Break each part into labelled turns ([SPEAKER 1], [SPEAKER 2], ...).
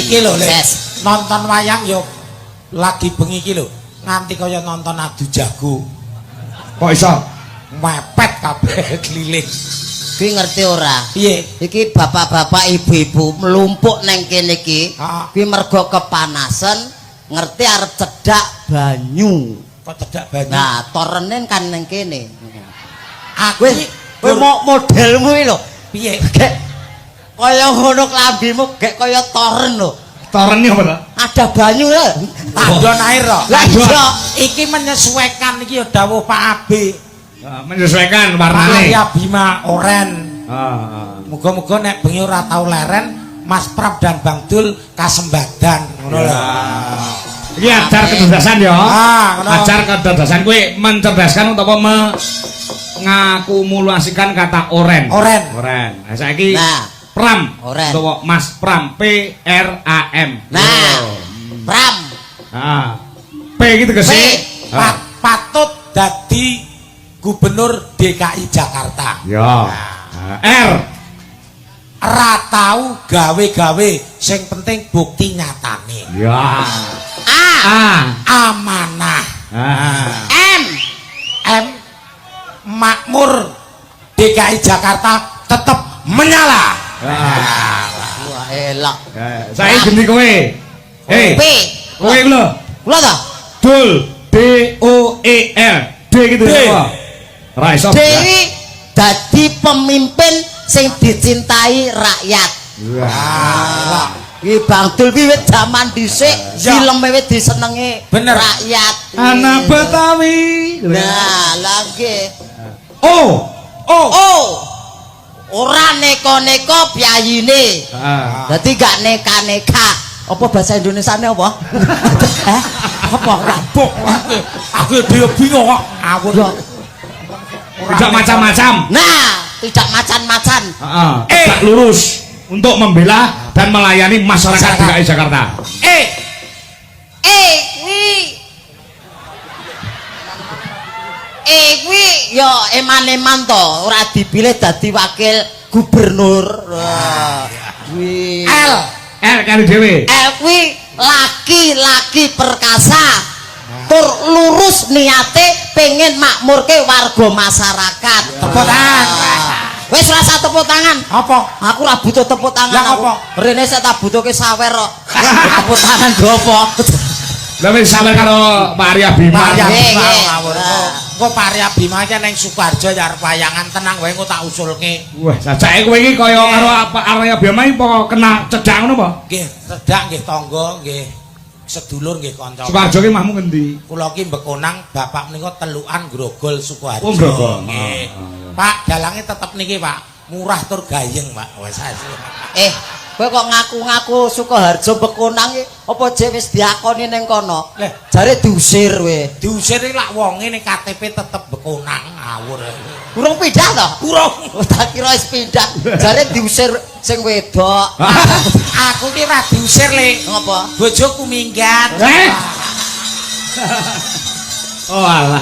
[SPEAKER 1] iki lho nonton wayang yo lagi bengi iki lho nganti kaya nonton adu jago
[SPEAKER 2] kok iso
[SPEAKER 1] mepet kabeh keliling
[SPEAKER 3] kuwi ngerti ora
[SPEAKER 1] piye
[SPEAKER 3] iki bapak-bapak ibu-ibu melumpuk neng kene iki kuwi mergo kepanasan ngerti arep cedak banyu
[SPEAKER 1] kok cedak banyu
[SPEAKER 3] nah torenen kan neng kene
[SPEAKER 1] aku
[SPEAKER 3] kowe mau modelmu iki lho
[SPEAKER 1] piye
[SPEAKER 3] gek kaya ngono klambimu gek kaya toren lho
[SPEAKER 2] toren iki apa to
[SPEAKER 3] ada banyu lho
[SPEAKER 1] tandon air lho
[SPEAKER 3] lah iya
[SPEAKER 1] iki menyesuaikan iki ya dawuh Pak Abe
[SPEAKER 2] menyesuaikan warnane
[SPEAKER 1] Maria Bima oren muga-muga nek bengi ora tau leren Mas Prab dan Bang Dul kasembadan ngono lho
[SPEAKER 2] iki ajar kecerdasan ya
[SPEAKER 1] ngono
[SPEAKER 2] ajar kecerdasan kuwi mencerdaskan utawa mengakumulasikan kata oren nah saiki Pram
[SPEAKER 3] oren
[SPEAKER 2] utawa Mas Pram PRAM
[SPEAKER 3] nah Pram
[SPEAKER 2] P gitu ke sih
[SPEAKER 1] patut dadi Gubernur DKI Jakarta
[SPEAKER 2] ya R
[SPEAKER 1] ora tau gawe-gawe sing penting bukti nyatane
[SPEAKER 2] ya
[SPEAKER 1] amanah M makmur DKI Jakarta tetap menyala
[SPEAKER 3] wah elok
[SPEAKER 2] saya geni kowe
[SPEAKER 3] P
[SPEAKER 2] kowe lho
[SPEAKER 3] kula ta
[SPEAKER 2] Dul DOEL D gitu apa ra iso
[SPEAKER 3] Dewi dadi pemimpin sing dicintai rakyat
[SPEAKER 1] wah
[SPEAKER 3] iki Bang Dul ki wis jaman dhisik filme wis disenengi rakyat
[SPEAKER 2] anak Betawi
[SPEAKER 3] nah lagi
[SPEAKER 1] oh
[SPEAKER 3] ora neko-neko piyayine dadi gak neka-neka apa bahasa Indonesiane apa apa rabok
[SPEAKER 1] aku dhewe bingung kok aku
[SPEAKER 2] tidak macam-macam
[SPEAKER 3] nah tidak macan-macan
[SPEAKER 2] tegak lurus untuk membela dan melayani masyarakat DKI Jakarta
[SPEAKER 3] kuwi ya eman-eman to ora dipilih dadi wakil gubernur kuwi
[SPEAKER 2] L kali dhewe
[SPEAKER 3] L kuwi laki-laki perkasa tur lurus niate pengen makmurke warga masyarakat
[SPEAKER 1] tepuk tangan
[SPEAKER 3] wis rasa tepuk tangan
[SPEAKER 1] apa
[SPEAKER 3] aku ora butuh tepuk tangan
[SPEAKER 1] apa
[SPEAKER 3] rene saya tak butuhke sawer kok tepuk tangan go apa
[SPEAKER 2] lha wis sawer karo Maria Bima
[SPEAKER 1] kok Maria Bima iki ning Sukoharjo ya arep wayangan tenang wae engko tak usulke
[SPEAKER 2] wah sajake kowe iki kaya karo Maria Bima iki apa kena cedak ngono apa
[SPEAKER 1] nggih cedak nggih tangga nggih sedulur nggih kanca
[SPEAKER 2] Sukoharjo ki mahmu ngendi
[SPEAKER 1] kula ki Bekonang bapak menika telukan Grogol Sukoharjo
[SPEAKER 2] Grogol
[SPEAKER 1] nggih Pak dalange tetep niki Pak murah tur gayeng Pak wis
[SPEAKER 3] kowe kok ngaku-ngaku Sukoharjo Bekonang iki apa jek wis diakoni ning kono jare diusir we
[SPEAKER 1] diusir iki lak wonge ning KTP tetep Bekonang ngawur
[SPEAKER 3] urung pindah to
[SPEAKER 1] urung
[SPEAKER 3] tak kira wis pindah jare diusir sing wedok
[SPEAKER 1] aku ki ra diusir Le
[SPEAKER 3] ngapa
[SPEAKER 1] bojoku minggat
[SPEAKER 2] oh alah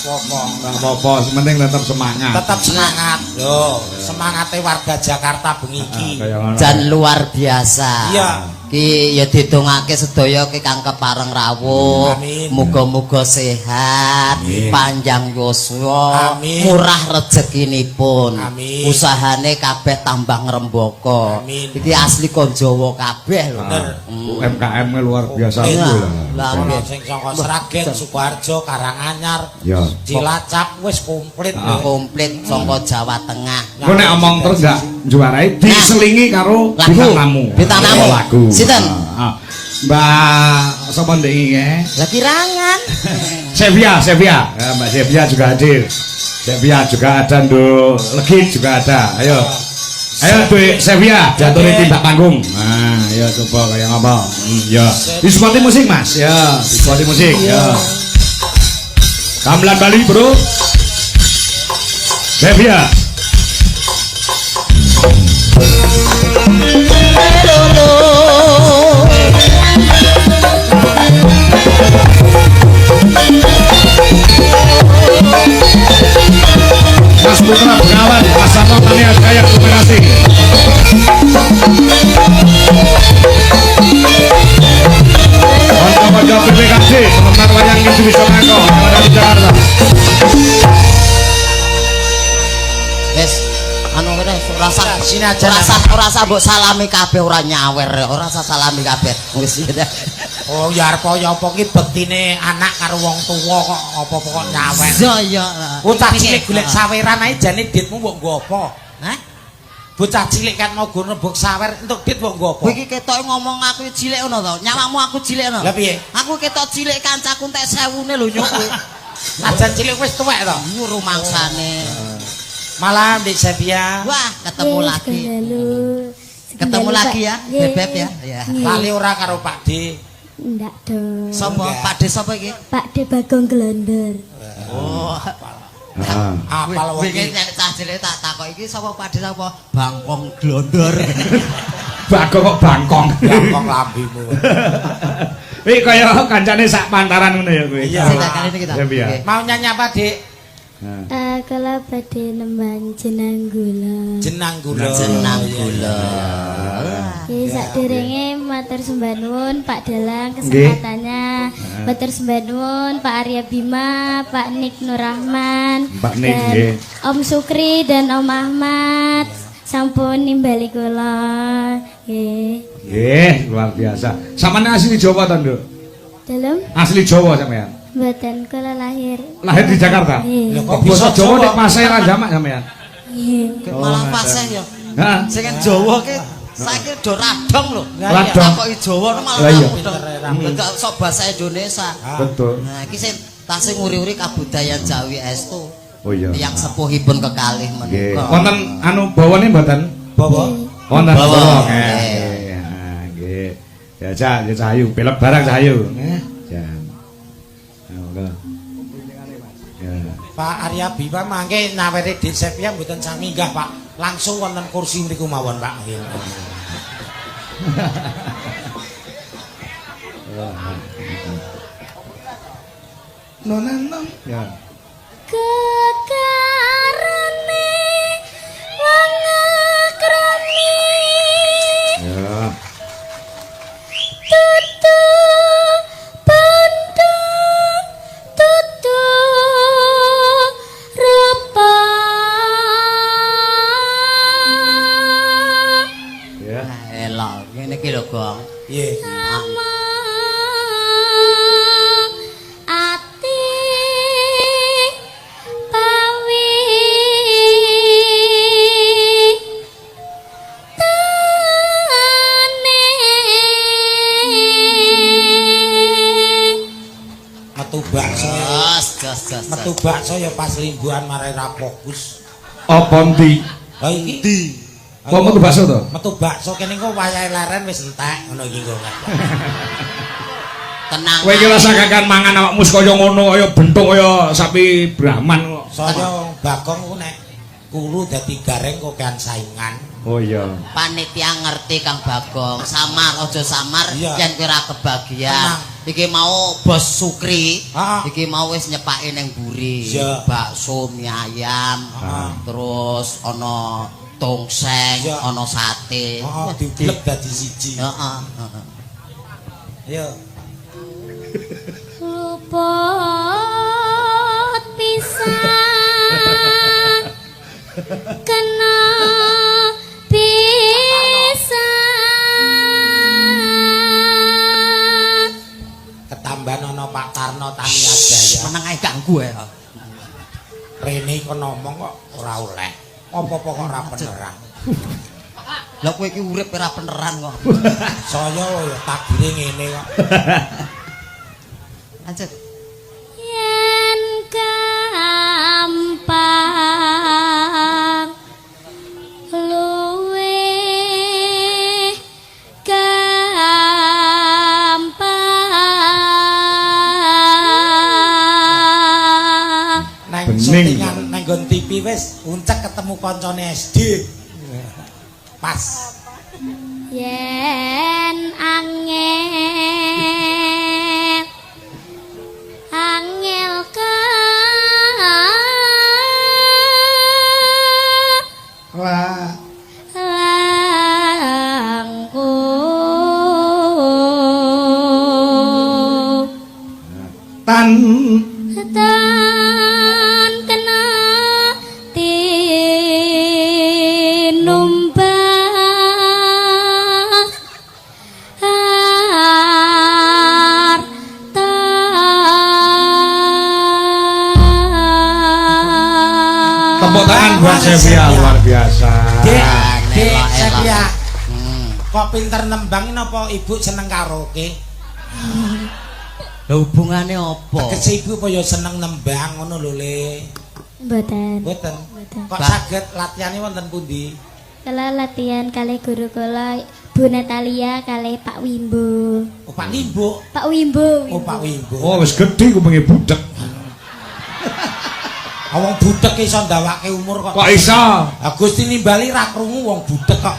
[SPEAKER 1] apa-apa
[SPEAKER 2] sementing tetap semangat
[SPEAKER 1] lho semangate warga Jakarta bengi iki
[SPEAKER 3] jan luar biasa
[SPEAKER 1] iya
[SPEAKER 3] ki ya didongake sedaya ki kang kepareng rawuh muga-muga sehat panjang yuswa murah rezekinipun usahane kabeh tambah ngrembaka iki asli kon Jawa kabeh lho
[SPEAKER 2] UMKM luar biasa
[SPEAKER 1] lha sing saka Sragen Sukoharjo Karanganyar Cilacap wis komplit
[SPEAKER 3] komplit saka Jawa Tengah
[SPEAKER 2] kok nek omong terus gak juarai diselingi karo bintang tamu lagu
[SPEAKER 3] sinten
[SPEAKER 2] Mbak sapa ndek iki
[SPEAKER 3] lah kirangan
[SPEAKER 2] Sevia Mbak Sevia juga hadir Sevia juga ada Ndo Legit juga ada ayo Dwi Sevia jatuhin tindak panggung nah ayo coba kayak apa ya dispoti musik Mas ya dispoti musik ya gamelan Bali bro Sevia Mas Putra Bengawan, Mas Santo Tania Jaya, terima kasih.
[SPEAKER 1] sinajan
[SPEAKER 3] ora usah mbok salami kabeh ora nyawer ora usah salami kabeh wis
[SPEAKER 1] oh ya arep ya apa ki bektine anak karo wong tuwa kok apa kok nyawer
[SPEAKER 3] iya
[SPEAKER 1] bocah cilik golek saweran ae jane ditmu mbok nggo apa
[SPEAKER 3] hah
[SPEAKER 1] bocah cilik kan mau rebuk sawer entuk dit mbok nggo apa
[SPEAKER 3] kowe iki ketok ngomong aku cilik ngono to nyawakmu aku cilik ngono
[SPEAKER 1] lha piye
[SPEAKER 3] aku ketok cilik kancaku entek 1000-ne lho nyuk kowe
[SPEAKER 1] ajan cilik wis tuwek to
[SPEAKER 3] rumangsane
[SPEAKER 1] malam Dik Sepia
[SPEAKER 3] wah ketemu lagi ketemu lagi ya bebek ya
[SPEAKER 1] lali ora karo Pak D
[SPEAKER 4] ndak dong
[SPEAKER 3] sapa Pak D sapa iki
[SPEAKER 4] Pak D Bagong Glondor
[SPEAKER 3] oh
[SPEAKER 1] apal wong
[SPEAKER 3] iki nek cah cilik tak takok iki sapa Pak D sapa Bangkong Glondor
[SPEAKER 2] Bagong kok bangkong
[SPEAKER 1] lambimu
[SPEAKER 2] Wih kaya kancane sak pantaran ngono ya kowe.
[SPEAKER 1] Iya. Mau nyanyi apa, Dik?
[SPEAKER 4] Kalau badhe nembang jenang gula.
[SPEAKER 1] Jenang gula.
[SPEAKER 3] Jenang gula.
[SPEAKER 4] Nggih sakderenge matur sembah nuwun Pak Dalang kesempatannya. Matur sembah nuwun Pak Arya Bima, Pak Nik Nurrahman,
[SPEAKER 2] Pak Nik nggih.
[SPEAKER 4] Om Sukri dan Om Ahmad. Sampun nimbali kula. Nggih.
[SPEAKER 2] Nggih, luar biasa. Sampeyan asli Jawa ta, Nduk?
[SPEAKER 4] Dalam
[SPEAKER 2] Asli Jawa sampeyan.
[SPEAKER 4] mboten kula lahir.
[SPEAKER 2] Lahir di Jakarta.
[SPEAKER 4] Nggih.
[SPEAKER 2] Kok basa Jawa nek paseh ra jamak sampeyan?
[SPEAKER 4] Nggih.
[SPEAKER 3] Malah paseh ya.
[SPEAKER 2] Heeh.
[SPEAKER 3] Sing Jawa ki saiki do radong lho.
[SPEAKER 2] Radong.
[SPEAKER 3] Kok Jawa malah radong. Enggak sok basa Indonesia.
[SPEAKER 2] Betul.
[SPEAKER 3] Nah, iki sing tasih nguri-uri kabudayan Jawi estu.
[SPEAKER 2] Oh iya.
[SPEAKER 3] Yang sepuhipun kekalih
[SPEAKER 2] Nggih.
[SPEAKER 3] menika.
[SPEAKER 2] Wonten anu bawane mboten?
[SPEAKER 1] Bawa.
[SPEAKER 2] Wonten
[SPEAKER 3] Bawa.
[SPEAKER 2] bawa. Nggih. Ya Cak, ya Cahayu, pelek barang Cahayu. Nggih. Jan. Monggo. Ya.
[SPEAKER 1] Pak Arya Bima mangke naweri Dik Sepia mboten sami enggak, Pak. Langsung wonten kursi mriku mawon, Pak. Nggih.
[SPEAKER 2] Nonan. Ya.
[SPEAKER 4] Kekarane wong akrami
[SPEAKER 2] Ya.
[SPEAKER 4] tutu bandung tutu rupa
[SPEAKER 2] Ya.
[SPEAKER 3] Elok ngene iki lho, Gong.
[SPEAKER 1] Nggih.
[SPEAKER 4] sama ati pawi
[SPEAKER 1] Metu bakso.
[SPEAKER 3] Jas.
[SPEAKER 1] Metu bakso ya pas lingguhan marai ra fokus.
[SPEAKER 2] Apa ndi?
[SPEAKER 1] Ha iki.
[SPEAKER 2] Kok metu bakso to?
[SPEAKER 1] Metu bakso kene kok wayahe leren wis entek ngono iki kok.
[SPEAKER 3] Tenang.
[SPEAKER 2] Kowe iki rasa kakan mangan awakmu kaya ngono kaya bentuk kaya sapi Brahman kok.
[SPEAKER 1] Saya Bagong ku nek kuru dadi gareng kok kan saingan.
[SPEAKER 2] Oh iya.
[SPEAKER 3] Panitia ngerti Kang Bagong, samar aja samar
[SPEAKER 1] Iya.
[SPEAKER 3] yen kira kebagian.
[SPEAKER 1] Tenang.
[SPEAKER 3] Iki mau Bos Sukri,
[SPEAKER 1] Ha.
[SPEAKER 3] iki mau wis nyepake ning mburi.
[SPEAKER 1] Iya.
[SPEAKER 3] Bakso mie ayam, terus ana tongseng,
[SPEAKER 1] Iya.
[SPEAKER 3] ana sate.
[SPEAKER 1] Heeh, diblek dadi siji.
[SPEAKER 3] Heeh.
[SPEAKER 1] Ayo.
[SPEAKER 4] luput pisan kena pisan
[SPEAKER 1] Ketambahan ana Pak Tarno Tania Jaya.
[SPEAKER 3] Meneng ae ganggu ae.
[SPEAKER 1] Rene kok ngomong kok ora oleh. Apa-apa kok ora beneran.
[SPEAKER 3] Lah kowe iki urip ora beneran kok.
[SPEAKER 1] Saya ya takdire ngene kok.
[SPEAKER 3] Lanjut.
[SPEAKER 4] yen gampang luwe gampang
[SPEAKER 1] Nang
[SPEAKER 2] Bening.
[SPEAKER 1] syutingan nang nggon TV wis uncek ketemu kancane SD. Pas.
[SPEAKER 4] yen angel ka
[SPEAKER 2] Wah.
[SPEAKER 4] langkung
[SPEAKER 2] Tan
[SPEAKER 4] tan kena tinumba
[SPEAKER 2] Buat Sevia luar biasa.
[SPEAKER 1] Dek Sevia. Kok pinter nembang napa ibu seneng karaoke?
[SPEAKER 3] Lha hubungane apa?
[SPEAKER 1] Tegese ibu apa ya seneng nembang ngono lho Le.
[SPEAKER 4] Mboten.
[SPEAKER 1] Mboten. Kok saged latihane wonten pundi?
[SPEAKER 4] Kala latihan kalih guru kula Bu Natalia kalih Pak Wimbo.
[SPEAKER 1] Oh Pak Wimbo.
[SPEAKER 4] Pak Wimbo.
[SPEAKER 1] Oh Pak Wimbo.
[SPEAKER 2] Oh wis gedhe kupinge budek.
[SPEAKER 1] Wong budek iso ndawake umur kok.
[SPEAKER 2] Kok iso?
[SPEAKER 1] Gusti nimbali ra krungu wong budek kok.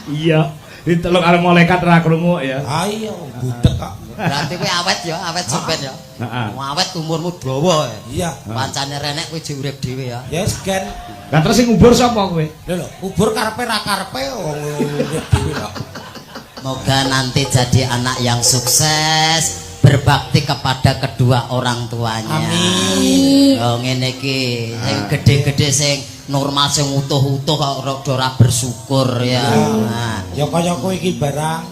[SPEAKER 2] Iya, diteluk karo malaikat ra krungu ya.
[SPEAKER 1] Ah iya wong budek kok.
[SPEAKER 3] Berarti kowe awet ya, awet sampean ya.
[SPEAKER 2] Heeh.
[SPEAKER 3] Awet umurmu dawa ya.
[SPEAKER 1] Iya.
[SPEAKER 3] Pancane renek kowe jek urip dhewe ya.
[SPEAKER 1] Ya wis gen.
[SPEAKER 2] Lah terus sing ngubur sapa kowe?
[SPEAKER 1] Lho kubur karepe ra karepe wong urip dhewe kok.
[SPEAKER 3] Moga nanti jadi anak yang sukses, berbakti kepada kedua orang tuanya.
[SPEAKER 1] Amin.
[SPEAKER 3] Oh ngene iki, sing gede-gede sing normal sing utuh-utuh kok ora bersyukur ya. Nah,
[SPEAKER 1] Ya kaya kowe iki barang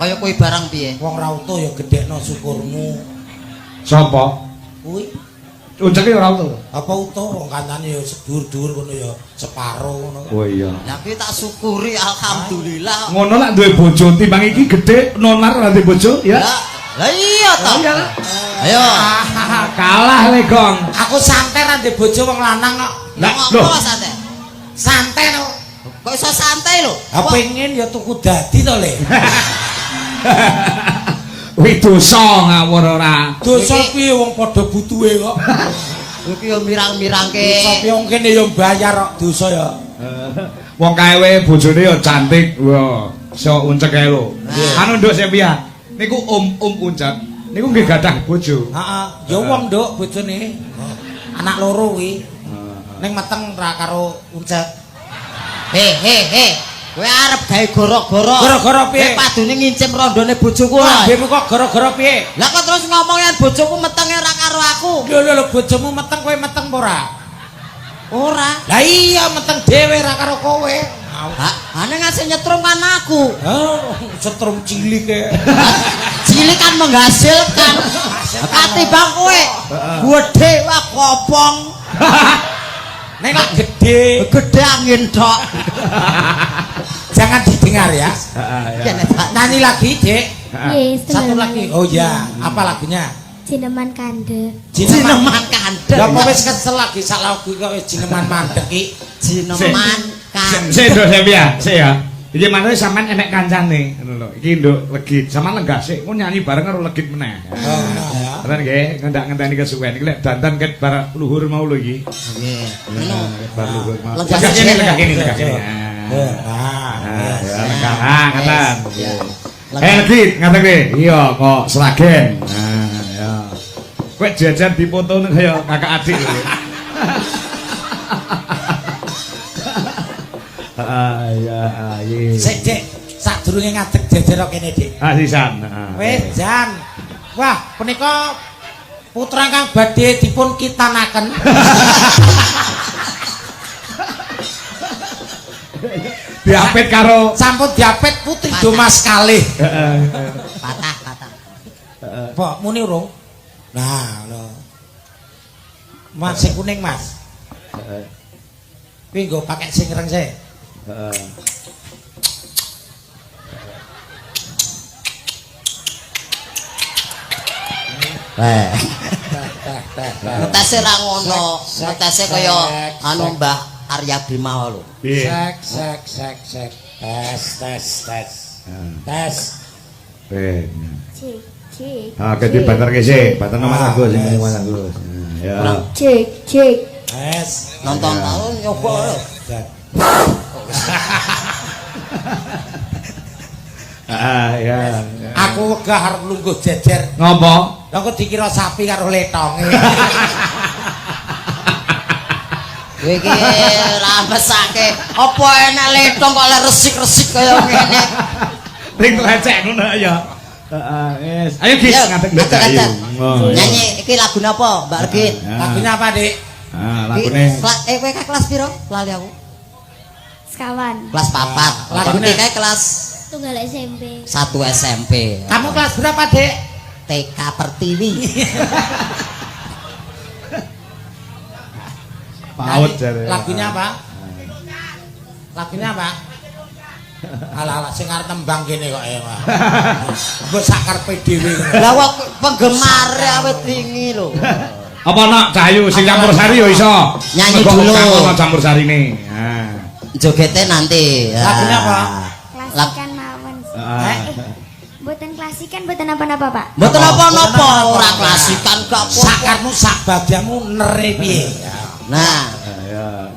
[SPEAKER 3] kaya kowe barang piye?
[SPEAKER 1] wong ra utuh ya gedhekno syukurmu.
[SPEAKER 2] Sapa?
[SPEAKER 1] Kuwi
[SPEAKER 2] Unceke ora utuh.
[SPEAKER 1] apa utuh wong kancane ya sedur-dur ngono ya separo ngono.
[SPEAKER 2] Oh iya.
[SPEAKER 3] Lah kuwi tak syukuri alhamdulillah.
[SPEAKER 2] Ngono lak duwe bojo timbang iki gedhe nonar ora duwe bojo ya.
[SPEAKER 3] Lah iya to. Ayo.
[SPEAKER 2] Kalah le Gong.
[SPEAKER 1] Aku santai ra ndek bojo wong lanang kok.
[SPEAKER 2] Lah
[SPEAKER 3] Lho,
[SPEAKER 2] lho.
[SPEAKER 3] santai.
[SPEAKER 1] Santai to.
[SPEAKER 3] Kok iso santai lho?
[SPEAKER 1] Ha pengen ya tuku dadi to Le.
[SPEAKER 2] Wih dosa ngawur ora.
[SPEAKER 1] Dosa piye wong padha butuhe kok.
[SPEAKER 3] Iki yo mirang-mirangke.
[SPEAKER 1] Dosa piye wong kene ya bayar kok dosa ya.
[SPEAKER 2] Wong kae bojone ya cantik. Wah, iso uncek ae lho. Anu Nduk Sepia. Niku Om Uncek. Niku nggih gadah bojo.
[SPEAKER 1] Heeh, ya wong Nduk bojone. Anak loro kuwi. Ning meteng ra karo uncek.
[SPEAKER 3] He. Kowe arep gawe gorok-gorok.
[SPEAKER 1] Gara-gara piye?
[SPEAKER 3] Kowe padune ngincim rondone bojoku lho.
[SPEAKER 1] Lambemu kok gara-gara piye?
[SPEAKER 3] Lah kok terus ngomong yen bojoku metenge ora karo aku.
[SPEAKER 1] Lho bojomu meteng kowe meteng apa ora?
[SPEAKER 3] Ora.
[SPEAKER 1] Lah iya meteng dhewe ra karo kowe.
[SPEAKER 3] Ane ngasih nyetrum kan aku.
[SPEAKER 1] Oh, setrum cilik e.
[SPEAKER 3] Cilik kan menghasilkan. Katimbang kowe gedhe wah kopong.
[SPEAKER 1] Nek lak gede,
[SPEAKER 3] Gedhe angin tok.
[SPEAKER 1] jangan didengar ya.
[SPEAKER 3] Kene tak
[SPEAKER 1] Nyanyi lagi, Dek.
[SPEAKER 4] Yes,
[SPEAKER 1] Satu lagi. Oh ya, apa lagunya?
[SPEAKER 4] Jineman Kande.
[SPEAKER 3] jineman kandel.
[SPEAKER 1] Lah apa wis kesel lagi sak lagu kok wis jineman mandek iki.
[SPEAKER 3] Jineman kandel.
[SPEAKER 2] Sik Nduk Sepia, sik ya. Iki maneh sampean enek kancane ngono lho. Iki Nduk Legit, sampean lenggah sik. Ku nyanyi bareng karo Legit meneh.
[SPEAKER 1] Oh, ya.
[SPEAKER 2] Bener nggih, ngendak-ngenteni kesuwen iki lek dandan ket bar luhur mau lho iki.
[SPEAKER 3] Nggih. Ngono.
[SPEAKER 2] Bar luhur mau.
[SPEAKER 3] Lenggah
[SPEAKER 2] Lenggah kene,
[SPEAKER 3] sik.
[SPEAKER 2] lenggah kene, lenggah kene. Ya, lenggah. Ngeten. Legit, ngaten nggih. Iya, kok Sragen. Nah, ya. Kowe jajan dipoto ning kaya kakak adik lho. Ya, iya.
[SPEAKER 1] Sik, Dek. Sadurunge ngadeg jejer kene, Dik.
[SPEAKER 2] Ah, sisan.
[SPEAKER 1] Wis jan. Wah, punika putra kang badhe dipun kitanaken.
[SPEAKER 2] Diapit karo
[SPEAKER 1] Sampun diapit putri Domas kalih.
[SPEAKER 3] Patah.
[SPEAKER 1] Pak muni urung? Nah, ngono. Mas sing kuning, Mas. Kuwi nggo pakai sing ireng sik.
[SPEAKER 3] Ngetese ra ngono. Ngetese kaya anu Mbah Arya Bima lho.
[SPEAKER 1] Sek. Tes.
[SPEAKER 2] Ben.
[SPEAKER 4] Cek.
[SPEAKER 2] Ah, keti banter ke sik, banter Mas Agus sing Mas Agus. Ya.
[SPEAKER 4] Cek.
[SPEAKER 1] Tes.
[SPEAKER 3] Nonton tahun nyoba lho.
[SPEAKER 2] Ya.
[SPEAKER 1] Aku wegah arep lungguh jejer.
[SPEAKER 2] Ngopo?
[SPEAKER 1] Lah kok dikira sapi karo letonge.
[SPEAKER 3] Kowe iki ra mesake. Apa enak letong kok le resik-resik kaya ngene.
[SPEAKER 2] Ring lecek ngono ya. Wis. Ayo Gis ngadeg ndek ayo.
[SPEAKER 3] Nyanyi iki lagu napa, Mbak Regit?
[SPEAKER 1] Lagunya apa, Dik?
[SPEAKER 2] Ah, lagune
[SPEAKER 3] Kowe ka kelas piro? Lali aku.
[SPEAKER 4] Sekawan.
[SPEAKER 3] Kelas 4.
[SPEAKER 1] Lagune
[SPEAKER 3] Kae kelas
[SPEAKER 4] Tunggal SMP.
[SPEAKER 3] 1 SMP.
[SPEAKER 1] Kamu kelas berapa, Dik?
[SPEAKER 3] TK Pertiwi.
[SPEAKER 2] Paut jare.
[SPEAKER 1] Lagunya apa? Lagunya apa? Ala-ala sing arep tembang kene kok ya, Pak. Mbok sak karepe dhewe.
[SPEAKER 3] Lah kok penggemar awet wingi lho.
[SPEAKER 2] Apa nak Cahayu sing campur sari yo iso.
[SPEAKER 3] Nyanyi
[SPEAKER 2] Kok
[SPEAKER 3] dulu.
[SPEAKER 2] Ono campur sarine. Nah.
[SPEAKER 3] Jogete nanti.
[SPEAKER 1] Lagunya apa?
[SPEAKER 4] Klasikan mawon. Mboten klasikan, mboten apa-apa, Pak.
[SPEAKER 3] Mboten apa-apa, ora klasikan gak apa-apa.
[SPEAKER 1] Sakarmu sak bagianmu nere piye?
[SPEAKER 3] Nah,
[SPEAKER 2] Ya.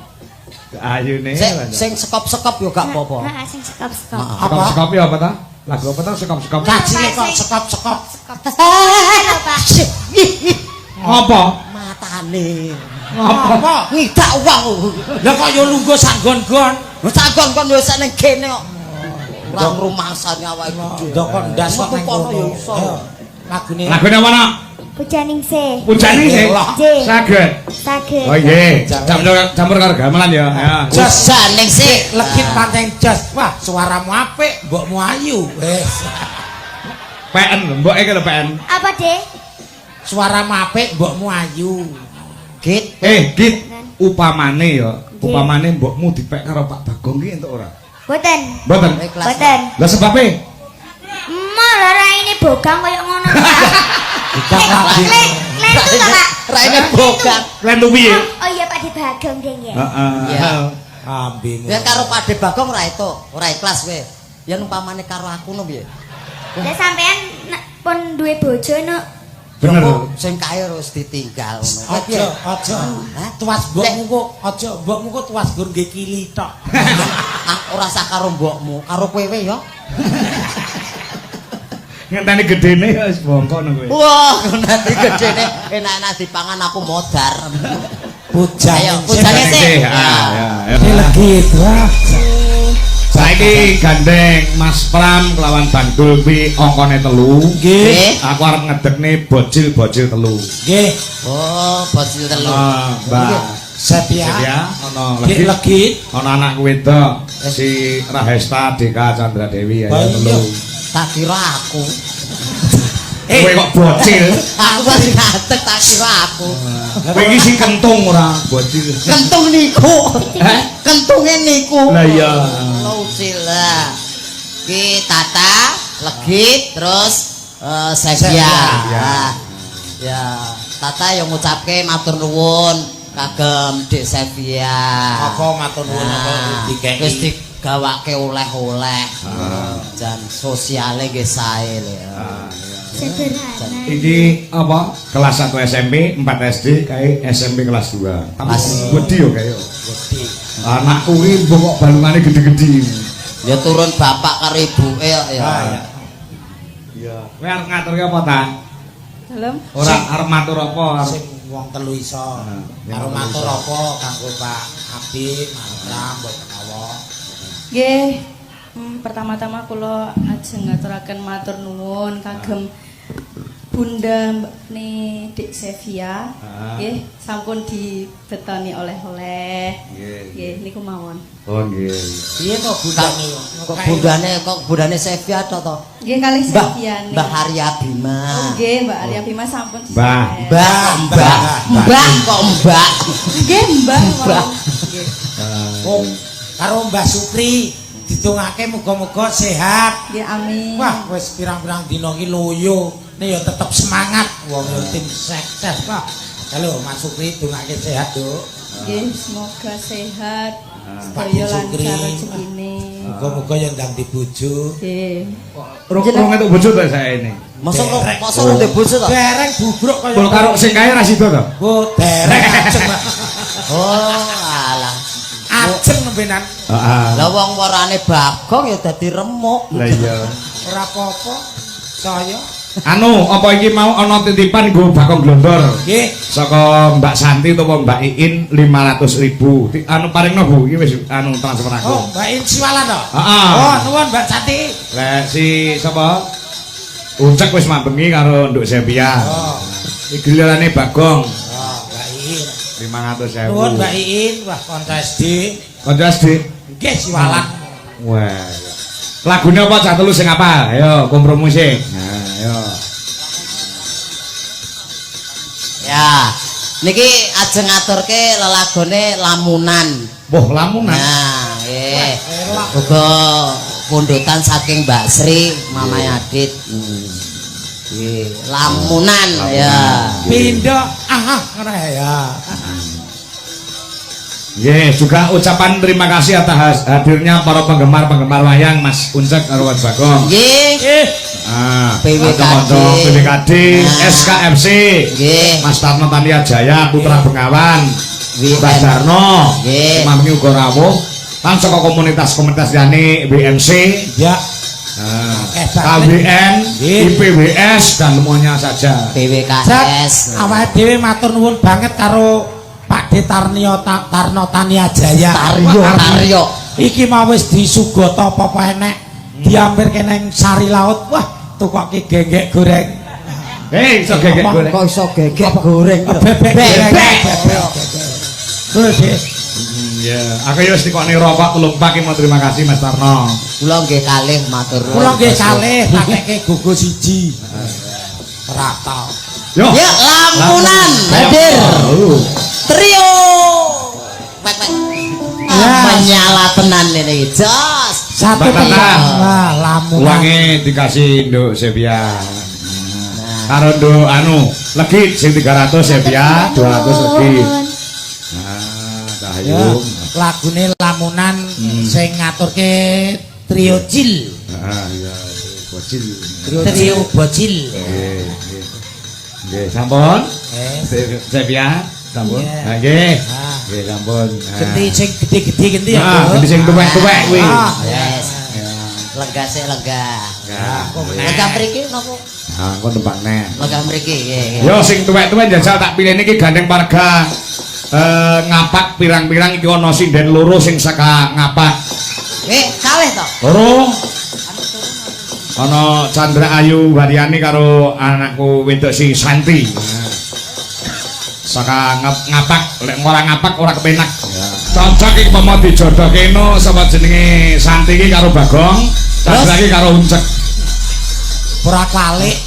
[SPEAKER 2] Ayune.
[SPEAKER 3] sing sekop-sekop yo gak apa-apa.
[SPEAKER 4] Heeh, sing sekop-sekop.
[SPEAKER 2] Sekop ya apa ta? Lagu apa ta sekop-sekop?
[SPEAKER 1] Kacine kok sekop-sekop.
[SPEAKER 4] Halo, Pak.
[SPEAKER 2] Apa?
[SPEAKER 3] Matane.
[SPEAKER 1] Apa?
[SPEAKER 3] Ngidak wong.
[SPEAKER 1] Lah kok yo lungguh sak gon-gon.
[SPEAKER 3] Sagon kon yo sak ning kene kok. Ora rumangsane awake dhewe.
[SPEAKER 1] Ndok kok ndas kok nang
[SPEAKER 3] kono
[SPEAKER 1] kono.
[SPEAKER 3] yo iso.
[SPEAKER 1] Lagune
[SPEAKER 2] Lagune apa nak?
[SPEAKER 4] Pujaning se.
[SPEAKER 2] Puncane sih.
[SPEAKER 4] J.
[SPEAKER 2] Saged.
[SPEAKER 4] Saged.
[SPEAKER 2] Oh iya, campur karo gamelan ya. Ya.
[SPEAKER 3] Pujaning se.
[SPEAKER 1] legit pancen jas. Wah, suaramu apik, mbokmu ayu. Wis.
[SPEAKER 2] PN, mbok iki lho PN.
[SPEAKER 4] Apa, Dek?
[SPEAKER 1] Suaramu apik, mbokmu ayu.
[SPEAKER 3] Git.
[SPEAKER 2] Git, upamane ya, upamane mbokmu dipek karo Pak Bagong ki entuk ora?
[SPEAKER 4] Boten.
[SPEAKER 2] Mboten.
[SPEAKER 4] Boten.
[SPEAKER 2] Lah sebabe?
[SPEAKER 4] Malah raine bogang koyo ngono.
[SPEAKER 1] Bukan lagi.
[SPEAKER 4] Klen tuh to, Pak.
[SPEAKER 3] Raine bogang.
[SPEAKER 2] Lan piye?
[SPEAKER 4] Oh iya, Pak, di Bagong deng ya.
[SPEAKER 2] Heeh.
[SPEAKER 3] Iya.
[SPEAKER 1] Ambimu.
[SPEAKER 3] Yen karo Pakde Bagong ora itu, ora ikhlas kowe. Yen umpamane karo aku no piye?
[SPEAKER 4] Lah sampean pun duwe bojo no.
[SPEAKER 2] Bener.
[SPEAKER 3] Sing kae wis ditinggal ngono.
[SPEAKER 1] Aja. Tuas mbokmu kok, aja mbokmu kok tuas gur nggih kili tok.
[SPEAKER 3] Ora sak karo mbokmu, karo kowe ya.
[SPEAKER 2] Ngenteni gedene ya wis bongko nang kowe.
[SPEAKER 3] Wah, nanti gedene enak-enak dipangan aku modar.
[SPEAKER 1] Pujane.
[SPEAKER 3] Ayo, pujane sih.
[SPEAKER 2] Ya.
[SPEAKER 1] Ini legit, wah.
[SPEAKER 2] Saiki gandeng Mas Pram kelawan Bandul kuwi angkane 3.
[SPEAKER 3] Nggih.
[SPEAKER 2] Aku arep ngedekne bocil-bocil 3.
[SPEAKER 1] Nggih.
[SPEAKER 3] Oh, bocil telu.
[SPEAKER 2] Mbak
[SPEAKER 1] Sepia.
[SPEAKER 2] ya, ono
[SPEAKER 1] Legit legit.
[SPEAKER 2] ono anak wedok si Rahesta Deka Chandra Dewi ya
[SPEAKER 1] Baik,
[SPEAKER 2] 3.
[SPEAKER 3] Tak kira aku.
[SPEAKER 2] Kowe kok bocil?
[SPEAKER 3] Aku masih ngatek tak kira aku.
[SPEAKER 2] Kowe iki sing kentung ora bocil.
[SPEAKER 3] Kentung niku. Kentunge niku.
[SPEAKER 2] Lah iya.
[SPEAKER 3] Lucil lah. Ki Tata, Legit, terus Sevia. Ya, Tata yang ngucapke matur nuwun kagem Dik Sevia.
[SPEAKER 1] Apa matur nuwun apa dikeki.
[SPEAKER 3] Wis digawake oleh-oleh. Jan sosiale nggih sae lho.
[SPEAKER 4] Sederhana.
[SPEAKER 2] Iki apa? Kelas 1 SMP, 4 SD, kae SMP kelas 2.
[SPEAKER 3] Mas
[SPEAKER 2] Wedi yo kae yo.
[SPEAKER 1] Wedi.
[SPEAKER 2] Anakku iki mbok balungane gede-gede.
[SPEAKER 3] Ya turun bapak karo ibuke ya.
[SPEAKER 2] Iya. Kowe arep ngaturke apa ta?
[SPEAKER 5] Dalem.
[SPEAKER 2] Ora arep matur apa?
[SPEAKER 1] Sing wong telu iso. Karo matur apa kanggo Pak Habib, Mas mbok menawa.
[SPEAKER 5] Nggih. Pertama-tama kula ajeng ngaturaken matur nuwun kagem Bunda Mbakne Dik Sevia. Nggih, sampun dibetoni oleh-oleh. Nggih, niku mawon.
[SPEAKER 2] Oh nggih.
[SPEAKER 1] Piye to bundane?
[SPEAKER 3] Kok bundane Sevia to to?
[SPEAKER 5] Nggih kalih Seviane.
[SPEAKER 3] Mbah Arya Bima.
[SPEAKER 5] Oh, nggih, Mbak Arya Bima sampun.
[SPEAKER 2] Mbah.
[SPEAKER 3] Mbah kok Mbak.
[SPEAKER 5] Nggih, Mbah. Nggih.
[SPEAKER 1] Oh, karo Mbah Supri ditungake muga-muga sehat.
[SPEAKER 5] Nggih, amin.
[SPEAKER 1] Wah, wis pirang-pirang dina iki loyo. Nek ya tetep semangat wong tim sukses, Pak. Halo, Mas Supri dongake sehat, Duk.
[SPEAKER 5] Nggih, semoga sehat.
[SPEAKER 1] Pak
[SPEAKER 5] Sedaya
[SPEAKER 1] Supri.
[SPEAKER 5] lancar rezekine.
[SPEAKER 1] Muga-muga yang ndang dibojo.
[SPEAKER 5] Nggih.
[SPEAKER 2] Rung entuk bojo ta saya ini.
[SPEAKER 3] Mosok ndek bojo to?
[SPEAKER 1] Dereng bubruk kaya
[SPEAKER 2] Kul karo sing kaya ra sida to?
[SPEAKER 1] Oh, dereng ajeng, Pak.
[SPEAKER 3] Oh, alah.
[SPEAKER 1] Ajeng nembenan.
[SPEAKER 2] Heeh.
[SPEAKER 3] Lah wong warane Bagong ya dadi remuk.
[SPEAKER 2] Lah iya.
[SPEAKER 1] Ora apa-apa. Saya
[SPEAKER 2] Anu, apa iki mau ana titipan nggo Bagong Glondor?
[SPEAKER 1] nggih.
[SPEAKER 2] Saka Mbak Santi utawa Mbak Iin 500.000. Anu paringno Bu, iki wis anu transfer aku.
[SPEAKER 1] Oh, Mbak In Siwalan to?
[SPEAKER 2] Heeh.
[SPEAKER 1] Oh, nuwun Mbak Santi.
[SPEAKER 2] Lah si sapa? Ucek wis mambengi karo Nduk Sepia.
[SPEAKER 1] Oh.
[SPEAKER 2] Iki giliranane Bagong
[SPEAKER 1] Oh, Mbak In.
[SPEAKER 2] 500.000.
[SPEAKER 1] Nuwun Mbak In, wah kanca SD.
[SPEAKER 2] Kanca SD.
[SPEAKER 1] Nggih Siwalan.
[SPEAKER 2] Wah. Lagune apa cah telu sing apa? Ayo kompromi sing. Nah, ayo.
[SPEAKER 3] Ya. Niki ajeng ngaturke lelagone lamunan.
[SPEAKER 2] Wah, lamunan.
[SPEAKER 3] Nah, nggih. Uga pundutan saking Mbak Sri, Mamae Adit. Nggih, lamunan ya.
[SPEAKER 1] Pindho ngono ya.
[SPEAKER 2] Nggih, juga ucapan terima kasih atas hadirnya para penggemar-penggemar wayang Mas Uncek karo Mas Bagong.
[SPEAKER 3] Nggih.
[SPEAKER 2] PWKD, SKFC, Mas Tarno Tania Jaya, Putra Bengawan, Mbak Darno, Mami uga rawuh, lan saka komunitas-komunitas liyane BMC,
[SPEAKER 1] ya,
[SPEAKER 2] KWN, IPWS dan semuanya saja.
[SPEAKER 3] PWKS.
[SPEAKER 1] Awake dhewe matur nuwun banget karo Pak De Tarno Tania Jaya.
[SPEAKER 3] Taryo.
[SPEAKER 1] Iki mau wis disugata apa enek. Diampirke nang Sari Laut. Wah, tukoki gegek goreng.
[SPEAKER 2] Iso gegek goreng.
[SPEAKER 3] Kok iso gegek goreng lho.
[SPEAKER 1] Bebek.
[SPEAKER 2] Ya, aku wis dikoni rokok telumpak iki mau terima kasih Mas Tarno.
[SPEAKER 3] Kula nggih kalih matur nuwun.
[SPEAKER 1] Kula nggih kalih pakeke gugu siji. Ora tau.
[SPEAKER 2] Yo.
[SPEAKER 3] Ya lamunan hadir. Trio. Wek. Menyala tenan ini jos.
[SPEAKER 1] Satu tenan. Nah, lamunan.
[SPEAKER 2] Ulange dikasih Nduk Sevia. Karo Nduk anu, legit sing 300 Sevia, 200 legit.
[SPEAKER 1] Ya, lagune lamunan sing ngaturke Trio Cil.
[SPEAKER 2] Iya, bocil.
[SPEAKER 1] Trio Bocil.
[SPEAKER 2] Nggih, sampun. Sevia, sampun. Nggih. Nggih, sampun.
[SPEAKER 1] Genti sing gede-gede genti ya.
[SPEAKER 2] Genti sing tuwek-tuwek kuwi.
[SPEAKER 3] Yes. Lega sik lega. Lega mriki napa?
[SPEAKER 2] Ah, kok tembak neh.
[SPEAKER 3] Lega mriki nggih.
[SPEAKER 2] Yo sing tuwek-tuwek jajal tak pilih niki gandeng warga ngapak pirang-pirang iki ana sinden loro sing saka ngapak.
[SPEAKER 3] Kalih to.
[SPEAKER 2] Loro. Ana Chandra Ayu Waryani karo anakku wedok si Santi. Saka ngapak, lek ora ngapak ora kepenak. Cocok iki pomo dijodohke no sapa jenenge Santi iki karo Bagong, Chandra iki karo Uncek.
[SPEAKER 1] Ora kwalik.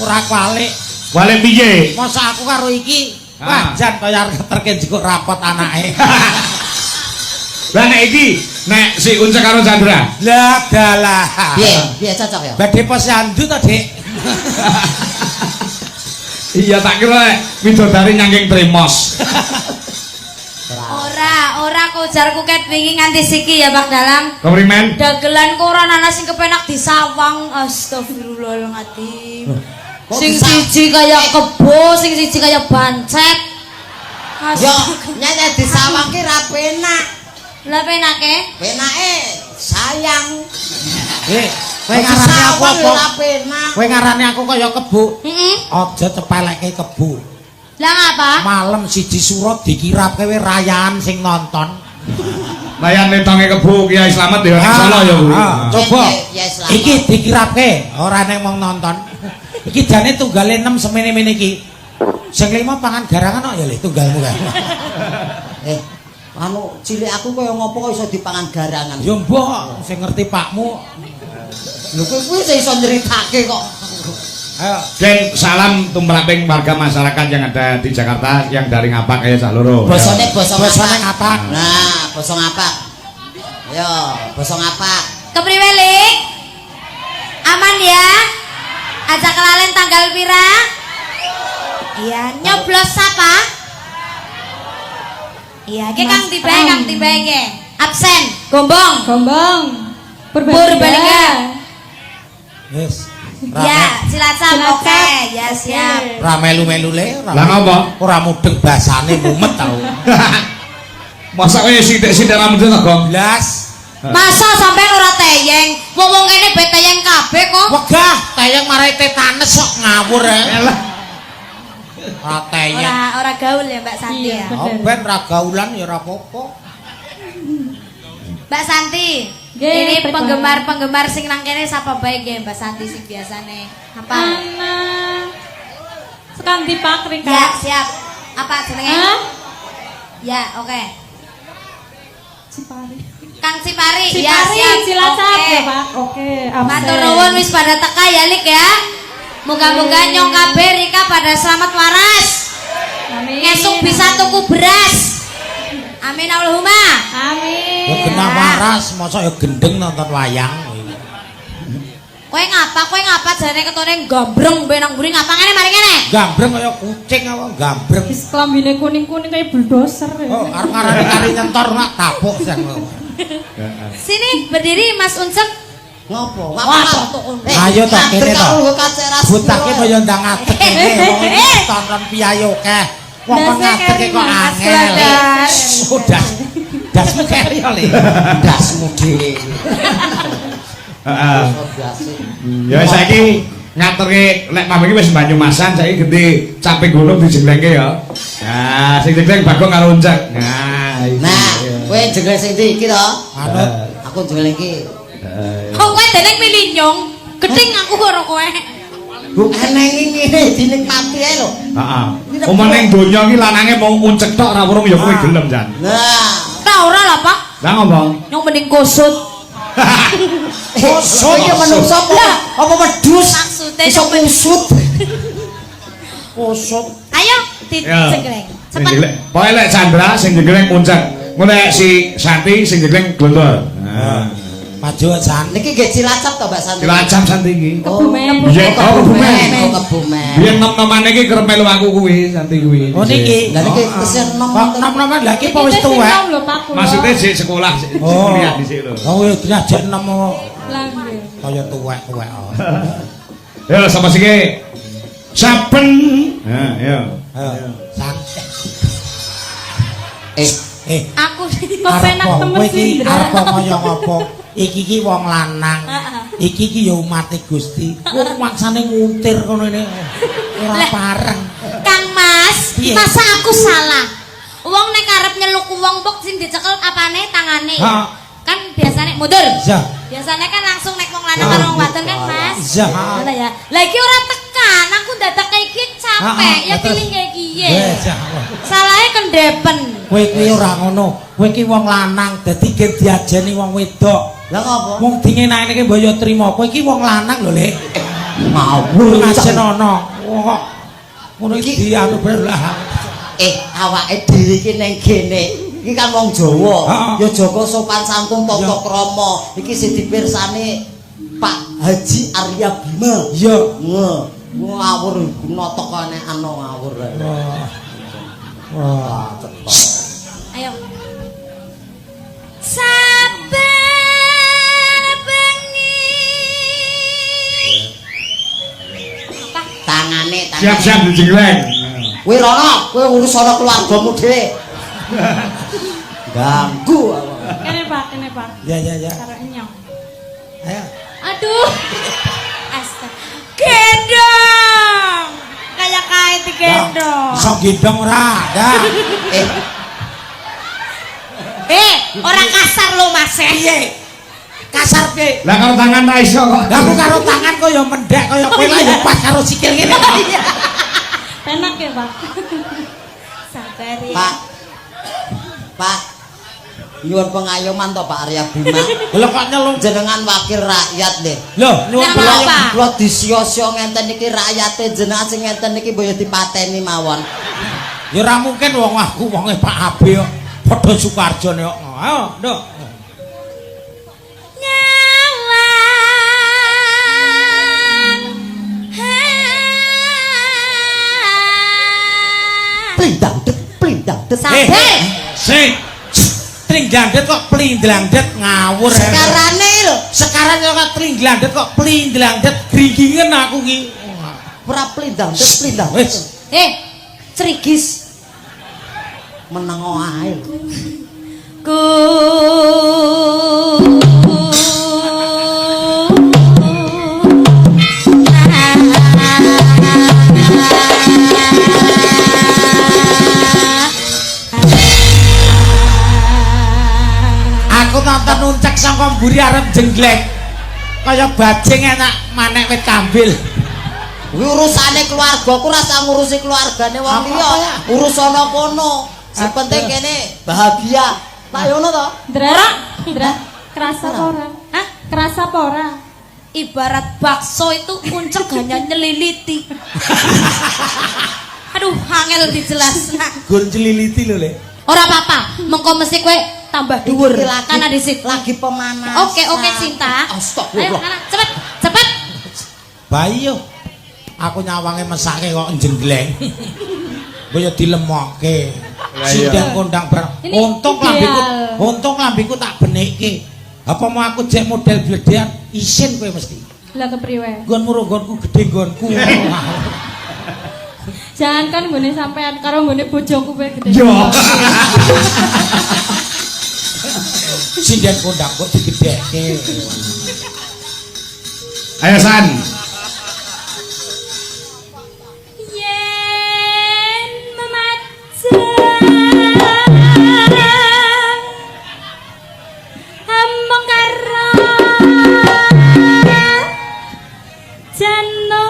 [SPEAKER 1] Ora kwalik.
[SPEAKER 2] Wale piye?
[SPEAKER 1] Masa aku karo iki wah jan kaya ngeterke jikuk rapot anake.
[SPEAKER 2] Lah nek iki nek si Uncek karo Chandra.
[SPEAKER 1] Lah dalah.
[SPEAKER 3] Piye cocok ya?
[SPEAKER 1] Badhe posyandu to, Dik.
[SPEAKER 2] Iya tak kira widodari nyangking tremos.
[SPEAKER 6] Ora kok ujarku ket wingi nganti siki ya Pak Dalang.
[SPEAKER 2] Keprimen?
[SPEAKER 6] Dagelan kok ora ana sing kepenak disawang. Astagfirullahaladzim. Sing siji kaya kebo, sing siji kaya bancet.
[SPEAKER 3] Yo, nyene disawang ki ra penak.
[SPEAKER 6] Lah penake?
[SPEAKER 3] Penake sayang.
[SPEAKER 1] Kowe ngarani aku apa?
[SPEAKER 3] Ora penak.
[SPEAKER 1] Kowe ngarani aku kaya kebo.
[SPEAKER 6] Heeh.
[SPEAKER 1] Aja cepeleke kebo.
[SPEAKER 6] Lah ngapa?
[SPEAKER 1] Malam siji surat dikirapke we rayan sing nonton.
[SPEAKER 2] Layan netonge kebu Kiai Slamet ya ning Solo ya kuwi.
[SPEAKER 1] Coba. Iki dikirapke ora ning wong nonton. Iki jane tunggale 6 semene-mene iki. Sing 5 pangan garangan kok ya le tunggalmu kae.
[SPEAKER 3] Anu cilik aku kaya ngopo kok iso dipangan garangan.
[SPEAKER 1] Ya mbok sing ngerti pakmu.
[SPEAKER 3] Lho kuwi iso nyeritake kok.
[SPEAKER 1] Ayo.
[SPEAKER 2] Dan salam tumraping warga masyarakat yang ada di Jakarta yang dari Ngapak ya sak loro.
[SPEAKER 3] Bosone basa
[SPEAKER 1] Ngapak.
[SPEAKER 3] Nah, basa Ngapak. Ayo, basa Ngapak.
[SPEAKER 6] Kepriwe, Lik? Aman ya? Ajak kelalen tanggal pira? Iya, nyoblos apa? Iya, ki Kang Tibae ki. Absen, gombong. Purbalingga.
[SPEAKER 1] Yes.
[SPEAKER 6] Ya, Cilacap. Oke, ya siap.
[SPEAKER 1] Ora melu-melu le.
[SPEAKER 2] Lah ngapa?
[SPEAKER 1] Ora mudeng basane mumet tau.
[SPEAKER 2] Masa kowe sithik-sithik ra mudeng to, Gong?
[SPEAKER 1] Blas.
[SPEAKER 6] Masa sampean ora teyeng? Wong kene be teyeng kabeh kok.
[SPEAKER 1] Wegah, tayang marai tetanes kok ngawur ae. Ora teyeng.
[SPEAKER 6] Ora gaul ya Mbak Santi ya.
[SPEAKER 1] Oh, ben ra gaulan ya ora apa-apa.
[SPEAKER 6] Mbak Santi, ini penggemar sing nang kene sapa bae nggih Mbak Santi sing biasane. Apa?
[SPEAKER 5] Sekanti Pak Ringka.
[SPEAKER 6] Ya, siap. Apa jenenge? Ya, oke.
[SPEAKER 5] Cipari.
[SPEAKER 6] Kang Cipari, ya siap.
[SPEAKER 5] Cilacap ya Pak. Oke,
[SPEAKER 6] Matur nuwun wis pada teka ya Lik ya. Moga-moga nyong kabeh Rika pada selamat waras.
[SPEAKER 5] Amin.
[SPEAKER 6] Ngesuk bisa tuku beras. Amin Allahumma.
[SPEAKER 5] Amin.
[SPEAKER 1] Ya kena waras, masa ya gendeng nonton wayang.
[SPEAKER 6] Kowe ngapa jane ketone gambreng ben nang mburi ngapa ngene mari ngene.
[SPEAKER 1] Gambreng kaya kucing apa gambreng.
[SPEAKER 5] Wis klambine kuning-kuning kayak bulldozer.
[SPEAKER 1] Oh, arep-arep kari nyentor nak tapuk sing.
[SPEAKER 6] Sini berdiri Mas Uncek.
[SPEAKER 3] Ngopo?
[SPEAKER 1] Ayo to kene to. Butake kaya ndang ngadeg kene wong tonton piayoke. Wong ngadeg kok angel. Sudah. Dasmu keri le.
[SPEAKER 3] Dasmu dhewe.
[SPEAKER 2] Heeh. Ya saiki ngaturke lek mami iki wis Banyumasan saiki ganti caping gunung dijenglengke ya. Nah, sing jengleng Bagong karo Uncek. Nah,
[SPEAKER 3] kowe jengleng sing iki to?
[SPEAKER 1] Anut.
[SPEAKER 3] Aku jengleng iki.
[SPEAKER 6] Kok kowe dening milinyong, gedeng aku karo kowe.
[SPEAKER 3] Bu eneng ngene dinikmati ae lho.
[SPEAKER 2] Heeh. Omong ning donya iki lanange mau Uncek tok ora urung ya kowe gelem jan.
[SPEAKER 3] Nah,
[SPEAKER 6] Ta ora lah, Pak.
[SPEAKER 2] Lah ngomong.
[SPEAKER 6] Nyong mending kusut.
[SPEAKER 3] kusut iki menungso apa wedhus?
[SPEAKER 6] Maksude
[SPEAKER 3] Iso kusut. Kusut.
[SPEAKER 6] Ayo dijengleng. Cepet.
[SPEAKER 2] Pokoke lek Chandra sing jengleng Uncek. Ngono si Santi sing jengleng Glontor. Nah.
[SPEAKER 1] Maju San.
[SPEAKER 3] Niki nggih Cilacap to Mbak Santi?
[SPEAKER 2] Cilacap Santi iki.
[SPEAKER 5] Kebumen.
[SPEAKER 2] Iya,
[SPEAKER 3] Kebumen. Kebumen.
[SPEAKER 2] Biyen nom-nomane iki kerep melu aku kuwi Santi kuwi.
[SPEAKER 1] Oh niki.
[SPEAKER 3] Lah niki tesih nom.
[SPEAKER 1] Nom-noman lha iki apa wis tuwek?
[SPEAKER 2] Maksudnya sik sekolah sik
[SPEAKER 1] Oh.
[SPEAKER 2] kuliah dhisik lho.
[SPEAKER 1] Oh, wis diajak nom
[SPEAKER 5] Lah nggih.
[SPEAKER 1] kaya tuwek-tuwek.
[SPEAKER 2] Ya sama siki. Saben. Nah, ya.
[SPEAKER 1] Ayo. San.
[SPEAKER 6] Aku
[SPEAKER 5] Kepenak
[SPEAKER 1] Arep
[SPEAKER 5] temen
[SPEAKER 1] kowe iki
[SPEAKER 5] Sindra.
[SPEAKER 1] arep kaya ngopo? Iki ki wong lanang. Iki ki ya umat Gusti. Wong maksane nguntir ngono ini. Ora
[SPEAKER 6] Lah.
[SPEAKER 1] pareng.
[SPEAKER 6] Kang Mas,
[SPEAKER 1] Piye?
[SPEAKER 6] masa aku salah? Wong nek arep nyeluk wong mbok sing dicekel apane tangane.
[SPEAKER 1] Ha.
[SPEAKER 6] Kan biasane mundur.
[SPEAKER 1] Iya.
[SPEAKER 6] Biasanya kan langsung nek wong lanang karo wong wadon kan, Mas.
[SPEAKER 1] Iya.
[SPEAKER 6] Lah ya. Lah iki ora tekan, aku dadak kayak iki capek. Ya
[SPEAKER 1] Terus?
[SPEAKER 6] pilih kayak kiye.
[SPEAKER 1] Wes ya.
[SPEAKER 6] Salahnya kendepen.
[SPEAKER 1] Kowe kuwi ora ngono. Kowe ki wong lanang dadi gen diajeni wong wedok.
[SPEAKER 3] Lah ngopo?
[SPEAKER 1] Wong dingenake mbok yo trima. Kowe ki wong lanang lho, Lek.
[SPEAKER 3] Ngawur
[SPEAKER 1] Ngajen ana. Wong kok ngono iki dianu belah.
[SPEAKER 3] Awake dhewe iki ning kene. Iki kan wong Jawa.
[SPEAKER 1] Heeh.
[SPEAKER 3] Ya jaga sopan santun tata
[SPEAKER 1] Ya.
[SPEAKER 3] krama. Iki sing dipirsani Pak Haji Arya Bima.
[SPEAKER 1] Iya.
[SPEAKER 3] Ngawur notokane ana ngawur.
[SPEAKER 1] Wah.
[SPEAKER 6] Ayo. Sabar bengi. Apa?
[SPEAKER 3] Tangane.
[SPEAKER 2] Siap-siap dijengleng.
[SPEAKER 3] Kowe rono, kowe urus ana keluargamu dhewe. Ganggu aku.
[SPEAKER 5] Kene Pak, kene Pak.
[SPEAKER 1] Ya ya ya.
[SPEAKER 5] Karo enyong.
[SPEAKER 1] Ayo.
[SPEAKER 6] Aduh. Astaga. Gendong. Kayak kait gendong.
[SPEAKER 1] Iso gendong ora? Dah.
[SPEAKER 6] Orang kasar lo Mas.
[SPEAKER 1] Piye? Kasar piye?
[SPEAKER 2] Lah karo tangan ra iso kok.
[SPEAKER 1] Lah aku karo tangan kok ya mendek kaya kowe lah ya pas karo sikil ngene.
[SPEAKER 5] Penak ya Pak.
[SPEAKER 6] Sabar ya.
[SPEAKER 3] Pak. Nyuwun pengayoman to Pak Arya Bima.
[SPEAKER 1] Lho kok nyelung
[SPEAKER 3] Jenengan wakil rakyat nggih.
[SPEAKER 1] Lho, nyuwun
[SPEAKER 6] Nah,
[SPEAKER 1] pengayoman.
[SPEAKER 6] apa?
[SPEAKER 3] Kula disio-sio ngenten iki rakyate jenengan sing ngenten iki mbok ya dipateni mawon.
[SPEAKER 1] Ya ora mungkin wong aku wonge Pak Abe kok padha Sukarjone kok. Ayo, Nduk.
[SPEAKER 3] Plindang det.
[SPEAKER 6] Sabar.
[SPEAKER 1] Sing Tringglandet kok plindlandet ngawur.
[SPEAKER 3] Sekarane lho,
[SPEAKER 1] Sekarang kok tringglandet kok plindlandet gringgingen aku ki.
[SPEAKER 3] ora plindang det, plindang.
[SPEAKER 1] Wis.
[SPEAKER 6] Cerigis.
[SPEAKER 3] Meneng ae.
[SPEAKER 6] Ku
[SPEAKER 1] Aku nonton Uncek saka mburi arep jengglek. Kaya bajing enak manek wit kambil.
[SPEAKER 3] Kuwi urusane keluargaku ora usah ngurusi keluargane wong
[SPEAKER 1] Apa
[SPEAKER 3] liya.
[SPEAKER 1] ya?
[SPEAKER 3] Urus ana kono. Sing penting kene bahagia. Tak ngono to?
[SPEAKER 5] Ndra, kerasa apa ora?
[SPEAKER 6] Hah?
[SPEAKER 5] Kerasa apa ora?
[SPEAKER 6] Ibarat bakso itu Uncek hanya nyeliliti. Aduh, angel dijelasna.
[SPEAKER 1] Gun celiliti lho, Le.
[SPEAKER 6] Ora apa-apa, mengko mesti kowe tambah dhuwur. Kana disit.
[SPEAKER 3] Lagi pemanas.
[SPEAKER 6] Oke, Cinta. Ayo, kana cepet, cepet.
[SPEAKER 1] Bayi yo. Aku nyawange mesake kok jenggleng. Kaya dilemokke. Sindang kondang bareng. Untung lambiku tak benikke. Apa mau aku jek model bledean isin kowe mesti.
[SPEAKER 5] Lah kepriwe?
[SPEAKER 1] Nggonku gedhe nggonku.
[SPEAKER 5] Jangan kan nggone sampean karo nggone bojoku kowe gede.
[SPEAKER 2] Yo.
[SPEAKER 1] Sindang kondang kok digedhekke.
[SPEAKER 2] Ayo San.
[SPEAKER 4] Yen memacet among karo jano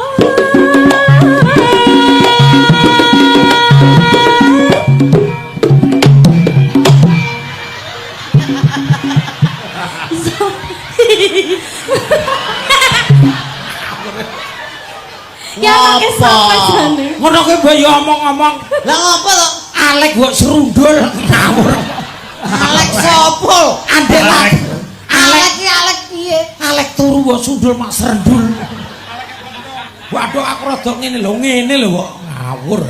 [SPEAKER 5] Ya pakai sapa jane?
[SPEAKER 1] Ngono kowe mbok yo omong-omong.
[SPEAKER 3] Lah ngopo to?
[SPEAKER 1] Alek mbok serundul ngawur.
[SPEAKER 3] Alek sapa?
[SPEAKER 1] Andek Alek.
[SPEAKER 3] Alek ki Alek piye?
[SPEAKER 1] Alek turu mbok sundul mak serendul. Waduh aku rada ngene lho kok ngawur.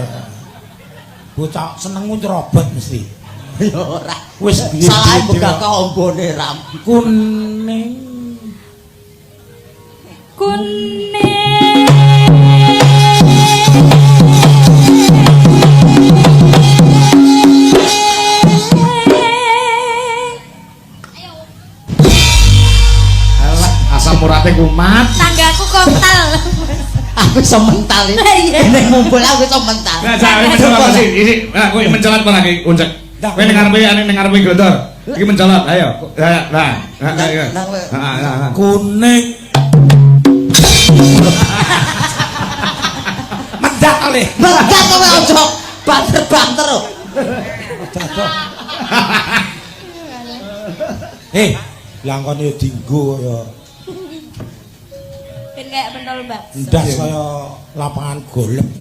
[SPEAKER 1] Bocah seneng nyerobot mesti.
[SPEAKER 3] Ya ora.
[SPEAKER 1] Wis
[SPEAKER 3] Salah mbegah ombone ram.
[SPEAKER 1] kuning.
[SPEAKER 2] Asam urate kumat.
[SPEAKER 6] Tanggaku kontal.
[SPEAKER 3] Aku iso mental iki. Nek ngumpul aku iso mental.
[SPEAKER 2] Nah, saya mencolot sih. Ini, nah, kowe mencolot apa lagi, Uncek? Kowe ning ngarepe ning ngarepe Gondor. Iki mencolot, ayo. Nah, ayo.
[SPEAKER 1] Kuning. Mendak kali.
[SPEAKER 3] Mental kowe ojo banter-banter.
[SPEAKER 1] Langkone yo dienggo ya.
[SPEAKER 6] Ben kayak pentol, Mbak.
[SPEAKER 1] Ndas kaya lapangan golep.